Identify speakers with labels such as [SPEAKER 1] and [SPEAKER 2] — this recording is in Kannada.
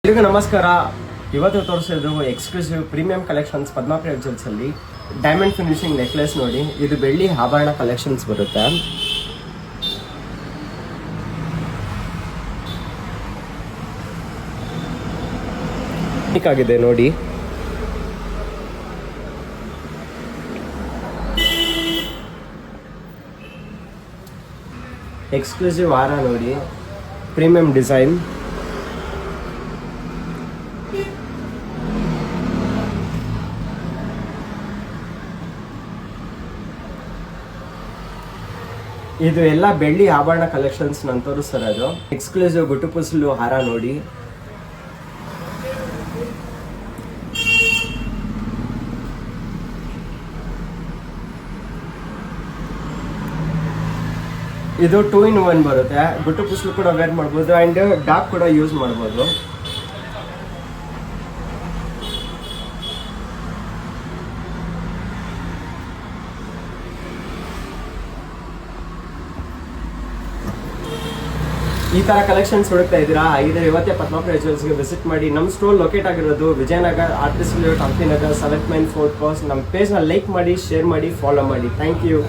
[SPEAKER 1] ಎಲ್ರಿಗೂ ನಮಸ್ಕಾರ. ಇವತ್ತು ತೋರಿಸೋದು ಎಕ್ಸ್ಕ್ಲೂಸಿವ್ ಪ್ರೀಮಿಯಂ ಕಲೆಕ್ಷನ್ಸ್ ಪದ್ಮಾಪ್ರಿಯ ಜ್ಯುವೆಲ್ಸ್ ಅಲ್ಲಿ ಡೈಮಂಡ್ ಫಿನಿಶಿಂಗ್ ನೆಕ್ಲೆಸ್ ನೋಡಿ. ಇದು ಬೆಳ್ಳಿ ಆಭರಣ ಕಲೆಕ್ಷನ್ಸ್ ಬರುತ್ತೆ. ಆಗಿದೆ ನೋಡಿ. ಎಕ್ಸ್ಕ್ಲೂಸಿವ್ ಹಾರ ನೋಡಿ, ಪ್ರೀಮಿಯಂ ಡಿಸೈನ್. ಇದು ಎಲ್ಲ ಬೆಳ್ಳಿ ಆಭರಣ ಕಲೆಕ್ಷನ್ಸ್ ನಾನು ತೋರಿಸ್ತಿರೋದು. ಎಕ್ಸ್ಕ್ಲೂಸಿವ್ ಗುಟುಪುಸ್ಲು ಹಾರ ನೋಡಿ. ಇದು 2-in-1 ಬರುತ್ತೆ. ಗುಟುಪುಸ್ಲು ಕೂಡ ವೇರ್ ಮಾಡ್ಬೋದು ಅಂಡ್ ಡಾಕ್ ಕೂಡ ಯೂಸ್ ಮಾಡ್ಬೋದು. ಈ ತರ ಕಲೆಕ್ಷನ್ಸ್ ಹುಡುಕ್ತಾ ಇದ್ದೀರಾ? ಹಾಗಿದ್ರೆ ಇವತ್ತೇ ಪದ್ಮಾಪ್ರಿಯ ಜ್ಯುವೆಲ್ಸ್ಗೆ ವಿಸಿಟ್ ಮಾಡಿ. ನಮ್ಮ ಸ್ಟೋರ್ ಲೊಕೇಟ್ ಆಗಿರೋದು Vijayanagar, artist layout, Hampinagar, 7 main 4 cross. ನಮ್ಮ ಪೇಜ್ನ ಲೈಕ್ ಮಾಡಿ, ಶೇರ್ ಮಾಡಿ, ಫಾಲೋ ಮಾಡಿ. Thank you.